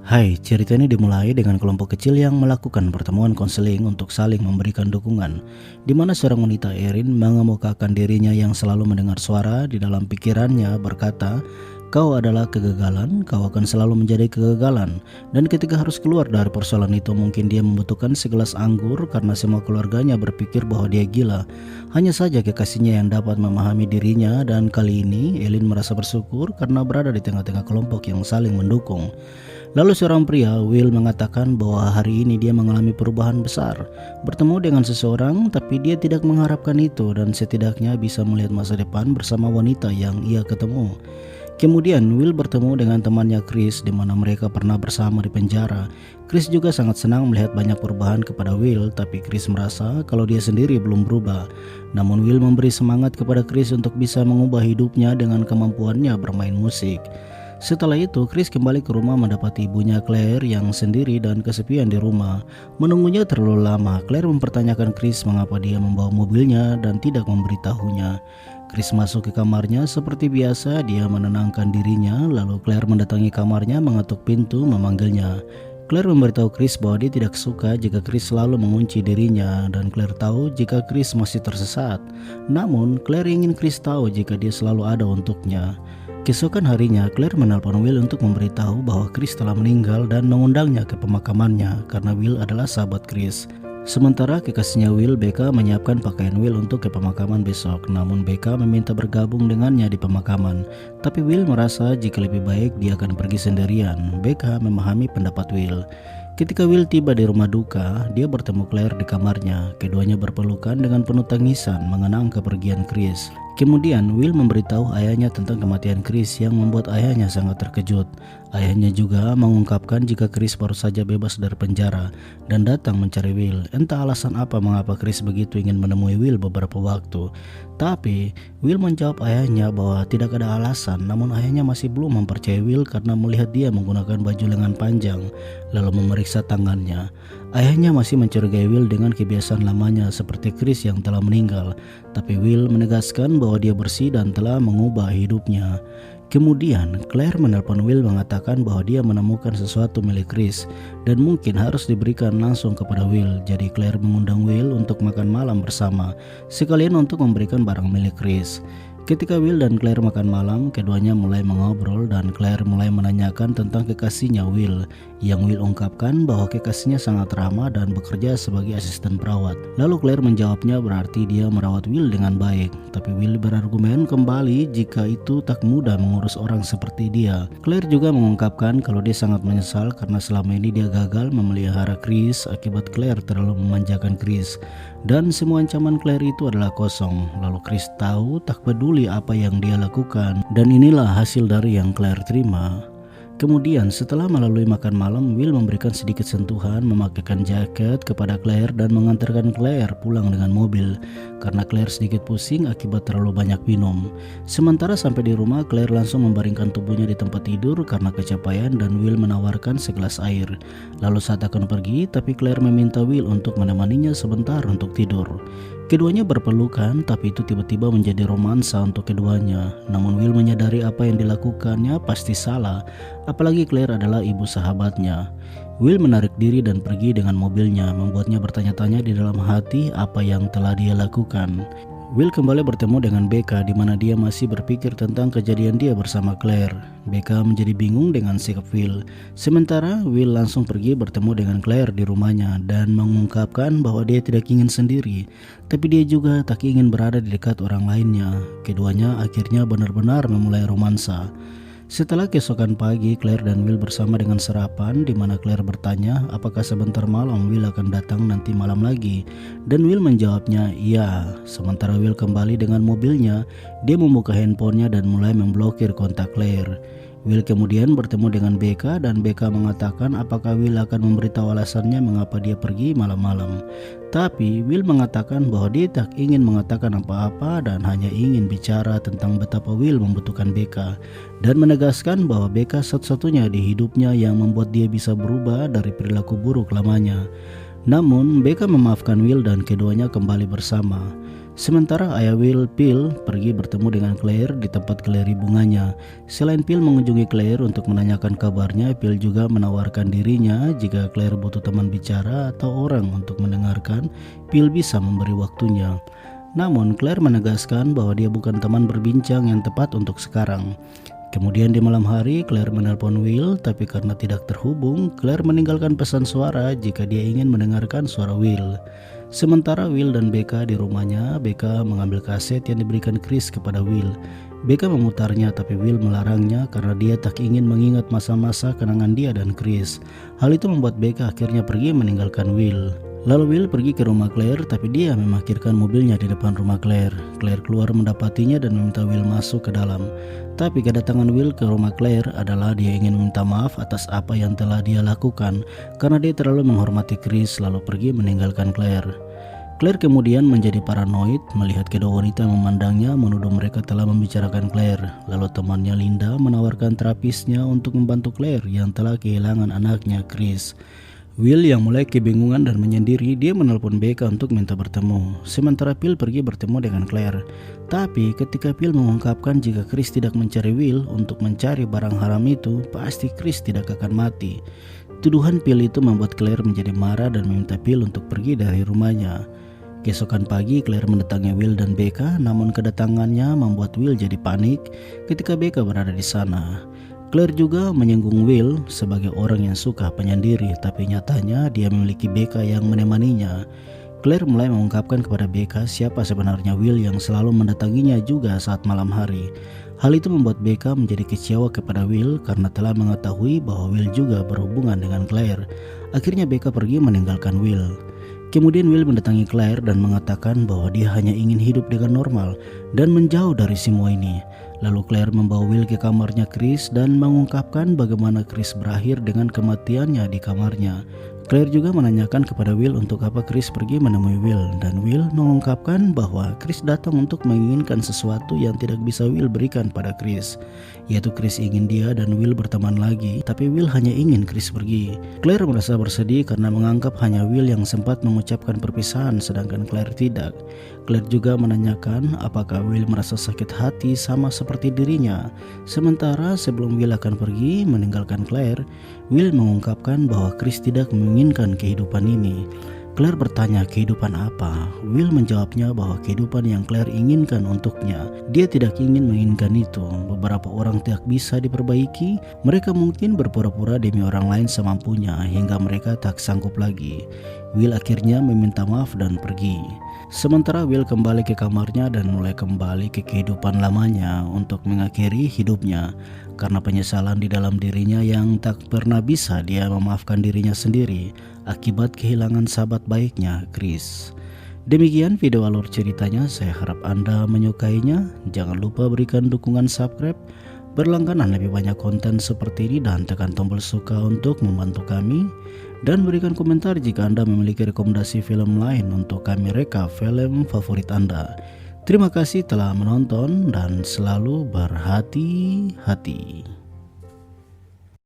Hai, cerita ini dimulai dengan kelompok kecil yang melakukan pertemuan konseling untuk saling memberikan dukungan, di mana seorang wanita Erin mengemukakan dirinya yang selalu mendengar suara di dalam pikirannya berkata, "Kau adalah kegagalan, kau akan selalu menjadi kegagalan." Dan ketika harus keluar dari persoalan itu, mungkin dia membutuhkan segelas anggur karena semua keluarganya berpikir bahwa dia gila. Hanya saja kekasihnya yang dapat memahami dirinya, dan kali ini Elin merasa bersyukur karena berada di tengah-tengah kelompok yang saling mendukung. Lalu seorang pria, Will, mengatakan bahwa hari ini dia mengalami perubahan besar. Bertemu dengan seseorang, tapi dia tidak mengharapkan itu dan setidaknya bisa melihat masa depan bersama wanita yang ia ketemu. Kemudian Will bertemu dengan temannya Chris, di mana mereka pernah bersama di penjara. Chris juga sangat senang melihat banyak perubahan kepada Will, tapi Chris merasa kalau dia sendiri belum berubah. Namun Will memberi semangat kepada Chris untuk bisa mengubah hidupnya dengan kemampuannya bermain musik. Setelah itu, Chris kembali ke rumah mendapati ibunya Claire yang sendiri dan kesepian di rumah. Menunggunya terlalu lama, Claire mempertanyakan Chris mengapa dia membawa mobilnya dan tidak memberitahunya. Chris masuk ke kamarnya seperti biasa, dia menenangkan dirinya, lalu Claire mendatangi kamarnya, mengetuk pintu, memanggilnya. Claire memberitahu Chris bahwa dia tidak suka jika Chris selalu mengunci dirinya, dan Claire tahu jika Chris masih tersesat. Namun, Claire ingin Chris tahu jika dia selalu ada untuknya. Keesokan harinya, Claire menelpon Will untuk memberitahu bahwa Chris telah meninggal dan mengundangnya ke pemakamannya karena Will adalah sahabat Chris. Sementara kekasihnya Will, Becca, menyiapkan pakaian Will untuk ke pemakaman besok. Namun Becca meminta bergabung dengannya di pemakaman. Tapi Will merasa jika lebih baik dia akan pergi sendirian. Becca memahami pendapat Will. Ketika Will tiba di rumah duka, dia bertemu Claire di kamarnya. Keduanya berpelukan dengan penuh tangisan mengenang kepergian Chris. Kemudian Will memberitahu ayahnya tentang kematian Chris yang membuat ayahnya sangat terkejut. Ayahnya juga mengungkapkan jika Chris baru saja bebas dari penjara dan datang mencari Will. Entah alasan apa mengapa Chris begitu ingin menemui Will beberapa waktu. Tapi Will menjawab ayahnya bahwa tidak ada alasan, namun ayahnya masih belum mempercayai Will karena melihat dia menggunakan baju lengan panjang lalu memeriksa tangannya. Ayahnya masih mencurigai Will dengan kebiasaan lamanya seperti Chris yang telah meninggal, tapi Will menegaskan bahwa dia bersih dan telah mengubah hidupnya. Kemudian Claire menelpon Will mengatakan bahwa dia menemukan sesuatu milik Chris dan mungkin harus diberikan langsung kepada Will. Jadi Claire mengundang Will untuk makan malam bersama, sekalian untuk memberikan barang milik Chris. Ketika Will dan Claire makan malam, keduanya mulai mengobrol dan Claire mulai menanyakan tentang kekasihnya Will, yang Will ungkapkan bahwa kekasihnya sangat ramah dan bekerja sebagai asisten perawat. Lalu Claire menjawabnya berarti dia merawat Will dengan baik, tapi Will berargumen kembali jika itu tak mudah mengurus orang seperti dia. Claire juga mengungkapkan kalau dia sangat menyesal karena selama ini dia gagal memelihara Chris akibat Claire terlalu memanjakan Chris, dan semua ancaman Claire itu adalah kosong. Lalu Chris tahu tak peduli apa yang dia lakukan, dan inilah hasil dari yang Claire terima. Kemudian setelah melalui makan malam, Will memberikan sedikit sentuhan, memakaikan jaket kepada Claire dan mengantarkan Claire pulang dengan mobil karena Claire sedikit pusing akibat terlalu banyak minum. Sementara sampai di rumah, Claire langsung membaringkan tubuhnya di tempat tidur karena kecapean dan Will menawarkan segelas air. Lalu saat akan pergi, tapi Claire meminta Will untuk menemaninya sebentar untuk tidur. Keduanya berpelukan, tapi itu tiba-tiba menjadi romansa untuk keduanya. Namun Will menyadari apa yang dilakukannya pasti salah, apalagi Claire adalah ibu sahabatnya. Will menarik diri dan pergi dengan mobilnya, membuatnya bertanya-tanya di dalam hati apa yang telah dia lakukan. Will kembali bertemu dengan Becca, di mana dia masih berpikir tentang kejadian dia bersama Claire. Becca menjadi bingung dengan sikap Will. Sementara Will langsung pergi bertemu dengan Claire di rumahnya dan mengungkapkan bahwa dia tidak ingin sendiri, tapi dia juga tak ingin berada di dekat orang lainnya. Keduanya akhirnya benar-benar memulai romansa. Setelah keesokan pagi, Claire dan Will bersama dengan sarapan, di mana Claire bertanya apakah sebentar malam Will akan datang nanti malam lagi, dan Will menjawabnya iya. Sementara Will kembali dengan mobilnya, dia membuka handphonenya dan mulai memblokir kontak Claire. Will kemudian bertemu dengan Becca dan Becca mengatakan apakah Will akan memberitahu alasannya mengapa dia pergi malam-malam. Tapi Will mengatakan bahwa dia tak ingin mengatakan apa-apa dan hanya ingin bicara tentang betapa Will membutuhkan Becca, dan menegaskan bahwa Becca satu-satunya di hidupnya yang membuat dia bisa berubah dari perilaku buruk lamanya. Namun Becca memaafkan Will dan keduanya kembali bersama. Sementara ayah Will, Phil, pergi bertemu dengan Claire di tempat galeri bunganya. Selain Phil mengunjungi Claire untuk menanyakan kabarnya, Phil juga menawarkan dirinya jika Claire butuh teman bicara atau orang untuk mendengarkan, Phil bisa memberi waktunya. Namun Claire menegaskan bahwa dia bukan teman berbincang yang tepat untuk sekarang. Kemudian di malam hari, Claire menelpon Will, tapi karena tidak terhubung, Claire meninggalkan pesan suara jika dia ingin mendengarkan suara Will. Sementara Will dan Becca di rumahnya, Becca mengambil kaset yang diberikan Chris kepada Will. Becca memutarnya, tapi Will melarangnya karena dia tak ingin mengingat masa-masa kenangan dia dan Chris. Hal itu membuat Becca akhirnya pergi meninggalkan Will. Lalu Will pergi ke rumah Claire, tapi dia memarkirkan mobilnya di depan rumah Claire. Claire keluar mendapatinya dan meminta Will masuk ke dalam. Tapi kedatangan Will ke rumah Claire adalah dia ingin meminta maaf atas apa yang telah dia lakukan karena dia terlalu menghormati Chris lalu pergi meninggalkan Claire. Claire kemudian menjadi paranoid melihat kedua wanita yang memandangnya menuduh mereka telah membicarakan Claire. Lalu temannya Linda menawarkan terapisnya untuk membantu Claire yang telah kehilangan anaknya Chris. Will yang mulai kebingungan dan menyendiri, dia menelpon Becca untuk minta bertemu. Sementara Phil pergi bertemu dengan Claire. Tapi ketika Phil mengungkapkan jika Chris tidak mencari Will untuk mencari barang haram itu, pasti Chris tidak akan mati. Tuduhan Phil itu membuat Claire menjadi marah dan meminta Phil untuk pergi dari rumahnya. Keesokan pagi, Claire mendatangi Will dan Becca, namun kedatangannya membuat Will jadi panik ketika Becca berada di sana. Claire juga menyinggung Will sebagai orang yang suka penyendiri, tapi nyatanya dia memiliki Becca yang menemaninya. Claire mulai mengungkapkan kepada Becca siapa sebenarnya Will yang selalu mendatanginya juga saat malam hari. Hal itu membuat Becca menjadi kecewa kepada Will karena telah mengetahui bahwa Will juga berhubungan dengan Claire. Akhirnya Becca pergi meninggalkan Will. Kemudian Will mendatangi Claire dan mengatakan bahwa dia hanya ingin hidup dengan normal dan menjauh dari semua ini. Lalu Claire membawa Will ke kamarnya Chris dan mengungkapkan bagaimana Chris berakhir dengan kematiannya di kamarnya. Claire juga menanyakan kepada Will untuk apa Chris pergi menemui Will, dan Will mengungkapkan bahwa Chris datang untuk menginginkan sesuatu yang tidak bisa Will berikan pada Chris, yaitu Chris ingin dia dan Will berteman lagi, tapi Will hanya ingin Chris pergi. Claire merasa bersedih karena menganggap hanya Will yang sempat mengucapkan perpisahan sedangkan Claire tidak. Claire juga menanyakan apakah Will merasa sakit hati sama seperti dirinya. Sementara sebelum Will akan pergi meninggalkan Claire, Will mengungkapkan bahwa Chris tidak menginginkan kehidupan ini. Claire bertanya kehidupan apa. Will menjawabnya bahwa kehidupan yang Claire inginkan untuknya. Dia tidak ingin menginginkan itu. Beberapa orang tidak bisa diperbaiki. Mereka mungkin berpura-pura demi orang lain semampunya hingga mereka tak sanggup lagi. Will akhirnya meminta maaf dan pergi. Sementara Will kembali ke kamarnya dan mulai kembali ke kehidupan lamanya untuk mengakhiri hidupnya karena penyesalan di dalam dirinya yang tak pernah bisa dia memaafkan dirinya sendiri akibat kehilangan sahabat baiknya Chris. Demikian video alur ceritanya, saya harap Anda menyukainya. Jangan lupa berikan dukungan subscribe, berlangganan lebih banyak konten seperti ini, dan tekan tombol suka untuk membantu kami, dan berikan komentar jika Anda memiliki rekomendasi film lain untuk kami rekap film favorit Anda. Terima kasih telah menonton dan selalu berhati-hati.